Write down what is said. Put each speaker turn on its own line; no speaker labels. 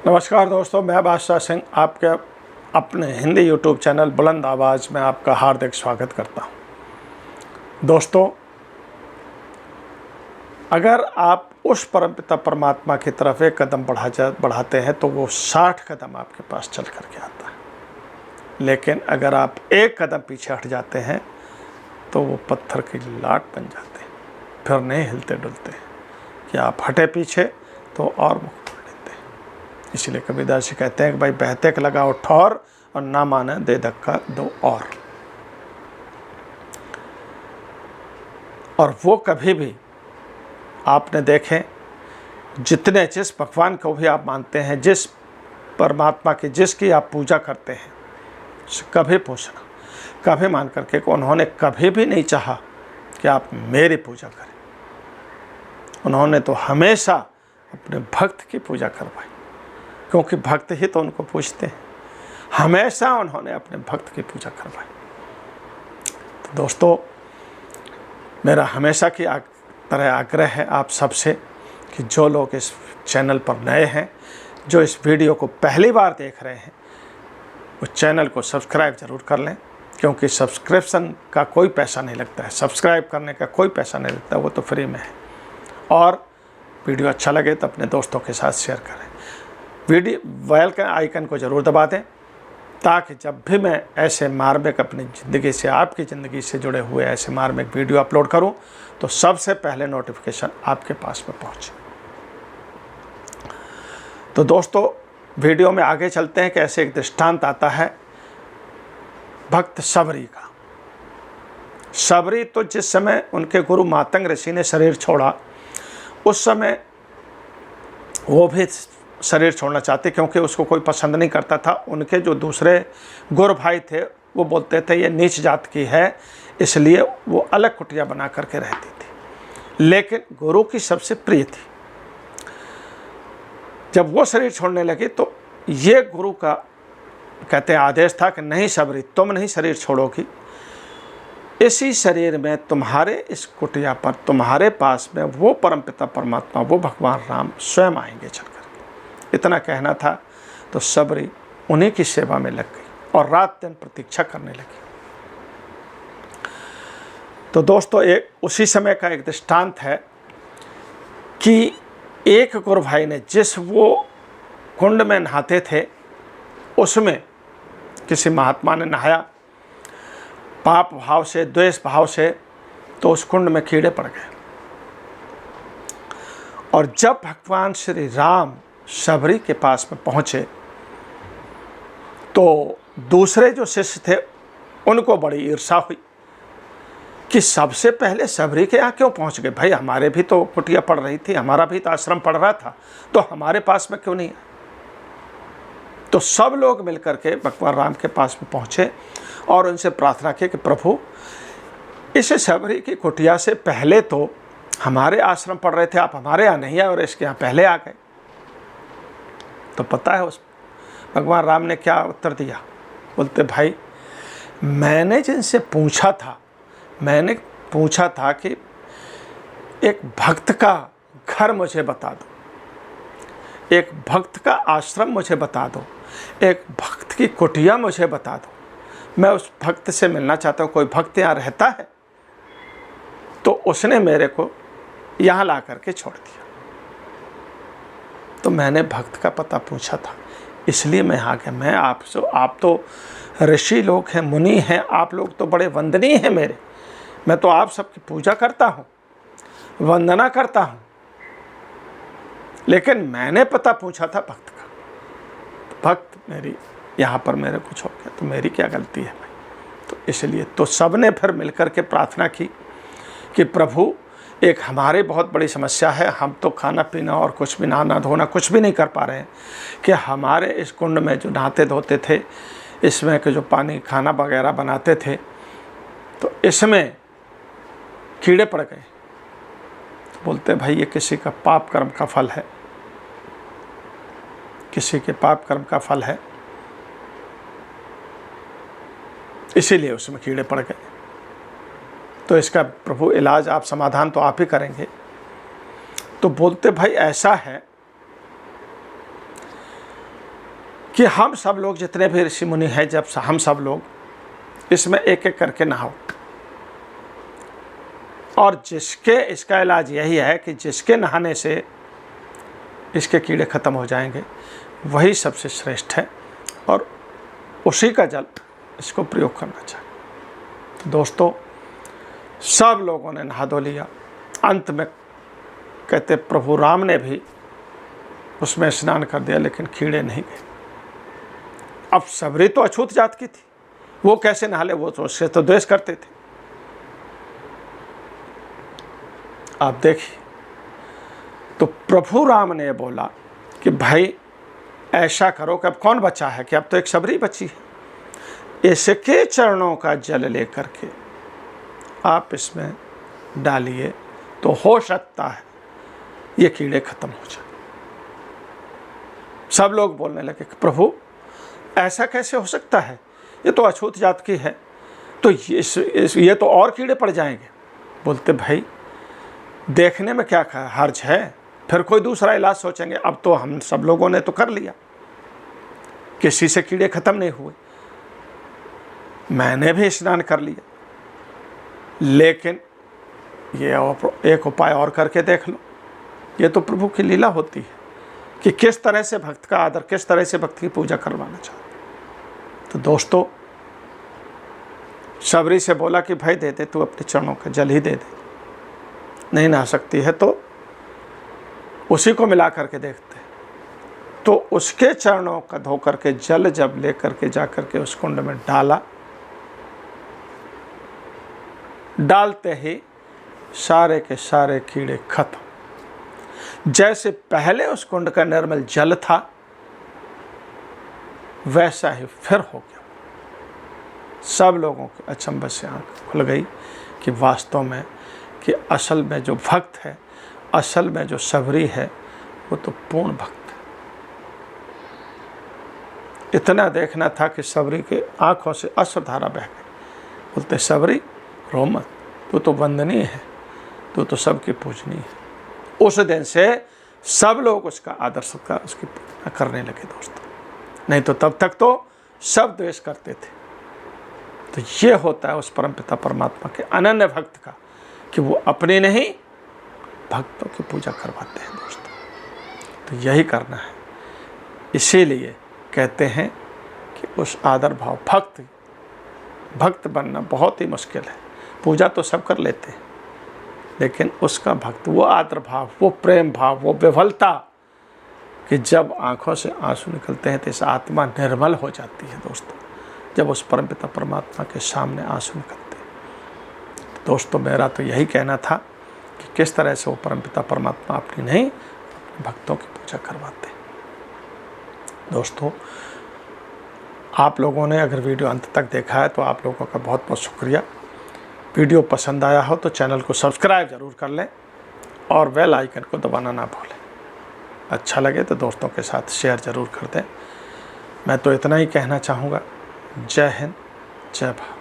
नमस्कार दोस्तों, मैं बादशाह सिंह आपके अपने हिंदी यूट्यूब चैनल बुलंद आवाज़ में आपका हार्दिक स्वागत करता हूं। दोस्तों, अगर आप उस परमपिता परमात्मा की तरफ एक कदम बढ़ाते हैं तो वो 60 कदम आपके पास चल करके आता है। लेकिन अगर आप एक कदम पीछे हट जाते हैं तो वो पत्थर की लाट बन जाते हैं, फिर नहीं हिलते डुलते। कि आप हटे पीछे तो और मुख मोड़ लेते हैं। इसलिए कबीरदास जी कहते हैं कि भाई बहते के लगाओ ठौर और ना माने दे धक्का दो और वो कभी भी आपने देखें, जितने जिस भगवान को भी आप मानते हैं, जिस परमात्मा की जिसकी आप पूजा करते हैं, कभी पूछना, कभी मान करके कि उन्होंने कभी भी नहीं चाहा कि आप मेरी पूजा करें। उन्होंने तो हमेशा अपने भक्त की पूजा करवाई, क्योंकि भक्त ही तो उनको पूछते हैं। हमेशा उन्होंने अपने भक्त की पूजा करवाई। तो दोस्तों, मेरा हमेशा की तरह आग्रह है आप सबसे कि जो लोग इस चैनल पर नए हैं, जो इस वीडियो को पहली बार देख रहे हैं, उस चैनल को सब्सक्राइब ज़रूर कर लें, क्योंकि सब्सक्रिप्शन का कोई पैसा नहीं लगता है, सब्सक्राइब करने का कोई पैसा नहीं लगता, वो तो फ्री में है। और वीडियो अच्छा लगे तो अपने दोस्तों के साथ शेयर करें। वीडियो बेल के आइकन को ज़रूर दबा दें, ताकि जब भी मैं ऐसे मार्मिक अपनी ज़िंदगी से, आपकी ज़िंदगी से जुड़े हुए ऐसे मार्मिक वीडियो अपलोड करूं तो सबसे पहले नोटिफिकेशन आपके पास में पहुंचे। तो दोस्तों, वीडियो में आगे चलते हैं कि ऐसे एक दृष्टांत आता है भक्त सबरी का। सबरी तो जिस समय उनके गुरु मातंग ऋषि ने शरीर छोड़ा, उस समय वो भी शरीर छोड़ना चाहते, क्योंकि उसको कोई पसंद नहीं करता था। उनके जो दूसरे गुरु भाई थे वो बोलते थे ये नीच जात की है, इसलिए वो अलग कुटिया बना करके रहती थी। लेकिन गुरु की सबसे प्रिय थी। जब वो शरीर छोड़ने लगी तो ये गुरु का कहते हैं आदेश था कि नहीं सबरी, तुम नहीं शरीर छोड़ोगी, इसी शरीर में तुम्हारे इस कुटिया पर, तुम्हारे पास में वो परमपिता परमात्मा, वो भगवान राम स्वयं आएंगे चल करके। इतना कहना था तो सबरी उन्हीं की सेवा में लग गई और रात दिन प्रतीक्षा करने लगी। तो दोस्तों, एक उसी समय का एक दृष्टांत है कि एक गुरु भाई ने जिस वो कुंड में नहाते थे, उसमें किसी महात्मा ने नहाया पाप भाव से, द्वेष भाव से, तो उस कुंड में कीड़े पड़ गए। और जब भगवान श्री राम सबरी के पास में पहुँचे तो दूसरे जो शिष्य थे उनको बड़ी ईर्ष्या हुई कि सबसे पहले सबरी के यहाँ क्यों पहुँच गए। भाई, हमारे भी तो कुटिया पड़ रही थी, हमारा भी तो आश्रम पड़ रहा था, तो हमारे पास में क्यों नहीं है। तो सब लोग मिलकर के भगवान राम के पास में पहुँचे और उनसे प्रार्थना की कि प्रभु, इस सबरी की कुटिया से पहले तो हमारे आश्रम पड़ रहे थे, आप हमारे यहाँ नहीं आए और इसके यहाँ पहले आ गए। तो पता है उस भगवान राम ने क्या उत्तर दिया? बोलते, भाई, मैंने जिनसे पूछा था, मैंने पूछा था कि एक भक्त का घर मुझे बता दो, एक भक्त का आश्रम मुझे बता दो, एक भक्त की कुटिया मुझे बता दो, मैं उस भक्त से मिलना चाहता हूँ, कोई भक्त यहाँ रहता है? तो उसने मेरे को यहाँ ला करके छोड़ दिया। तो मैंने भक्त का पता पूछा था, इसलिए मैं यहाँ गया। मैं आप तो ऋषि लोग हैं, मुनि हैं, आप लोग तो बड़े वंदनीय हैं मेरे, मैं तो आप सबकी पूजा करता हूँ, वंदना करता हूँ, लेकिन मैंने पता पूछा था भक्त का। भक्त मेरी यहाँ पर मेरे को छोड़ गया, तो मेरी क्या गलती है भाई? तो इसलिए तो सब ने फिर मिलकर के प्रार्थना की कि प्रभु, एक हमारे बहुत बड़ी समस्या है, हम तो खाना पीना और कुछ भी नहाना धोना कुछ भी नहीं कर पा रहे हैं, कि हमारे इस कुंड में जो नहाते धोते थे, इसमें के जो पानी खाना वगैरह बनाते थे, तो इसमें कीड़े पड़ गए। तो बोलते, भाई, ये किसी का पाप कर्म का फल है, किसी के पाप कर्म का फल है, इसीलिए उसमें कीड़े पड़ गए। तो इसका प्रभु इलाज, आप समाधान तो आप ही करेंगे। तो बोलते, भाई, ऐसा है कि हम सब लोग जितने भी ऋषि मुनि हैं, जब हम सब लोग इसमें एक एक करके नहाओ, और जिसके इसका इलाज यही है कि जिसके नहाने से इसके कीड़े खत्म हो जाएंगे वही सबसे श्रेष्ठ है, और उसी का जल इसको प्रयोग करना चाहिए। तो दोस्तों, सब लोगों ने नहा धो लिया। अंत में कहते प्रभु राम ने भी उसमें स्नान कर दिया, लेकिन कीड़े नहीं गए। अब सबरी तो अछूत जात की थी, वो कैसे नहा ले, वो तो उससे तो द्वेष करते थे। आप देखिए, तो प्रभु राम ने बोला कि भाई ऐसा करो कि अब कौन बचा है, कि अब तो एक सबरी बची है, इसके चरणों का जल लेकर के आप इसमें डालिए, तो हो सकता है ये कीड़े खत्म हो जाए। सब लोग बोलने लगे कि प्रभु ऐसा कैसे हो सकता है, ये तो अछूत जात की है, तो ये तो और कीड़े पड़ जाएंगे। बोलते भाई देखने में क्या हर्ज है, फिर कोई दूसरा इलाज सोचेंगे। अब तो हम सब लोगों ने तो कर लिया, किसी से कीड़े खत्म नहीं हुए, मैंने भी स्नान कर लिया, लेकिन ये एक उपाय और करके देख लो। ये तो प्रभु की लीला होती है कि किस तरह से भक्त का आदर, किस तरह से भक्त की पूजा करवाना चाहते। तो दोस्तों, सबरी से बोला कि भाई दे दे, तू अपने चरणों का जल ही दे दे, नहीं नहा सकती है तो उसी को मिला करके देखते। तो उसके चरणों का धो करके जल जब ले करके जा करके उस कुंड में डाला, डालते ही सारे के सारे कीड़े खत्म। जैसे पहले उस कुंड का निर्मल जल था, वैसा ही फिर हो गया। सब लोगों के अचंभे से आंख खुल गई कि वास्तव में कि असल में जो भक्त है, असल में जो सबरी है, वो तो पूर्ण भक्त है। इतना देखना था कि सबरी के आंखों से अश्रुधारा बह गई। बोलते सबरी रो मत, तू तो वंदनीय है, तू तो सबकी पूजनीय है। उस दिन से सब लोग उसका आदर सत्कार, उसकी पूजा करने लगे दोस्तों। नहीं तो तब तक तो सब द्वेष करते थे। तो ये होता है उस परमपिता परमात्मा के अनन्य भक्त का, कि वो अपने नहीं भक्तों की पूजा करवाते हैं दोस्तों। तो यही करना है। इसीलिए कहते हैं कि उस आदर भाव, भक्त बनना बहुत ही मुश्किल है। पूजा तो सब कर लेते हैं, लेकिन उसका भक्त, वो आदर भाव, वो प्रेम भाव, वो विफलता, कि जब आंखों से आंसू निकलते हैं तो इस आत्मा निर्मल हो जाती है दोस्तों, जब उस परमपिता परमात्मा के सामने आंसू निकलते हैं। तो दोस्तों, मेरा तो यही कहना था कि किस तरह से वो परमपिता परमात्मा अपनी नहीं, अपने भक्तों की पूजा करवाते हैं। दोस्तों, आप लोगों ने अगर वीडियो अंत तक देखा है तो आप लोगों का बहुत बहुत शुक्रिया। वीडियो पसंद आया हो तो चैनल को सब्सक्राइब ज़रूर कर लें और बेल आइकन को दबाना ना भूलें। अच्छा लगे तो दोस्तों के साथ शेयर ज़रूर कर दें। मैं तो इतना ही कहना चाहूँगा। जय हिंद, जय भारत।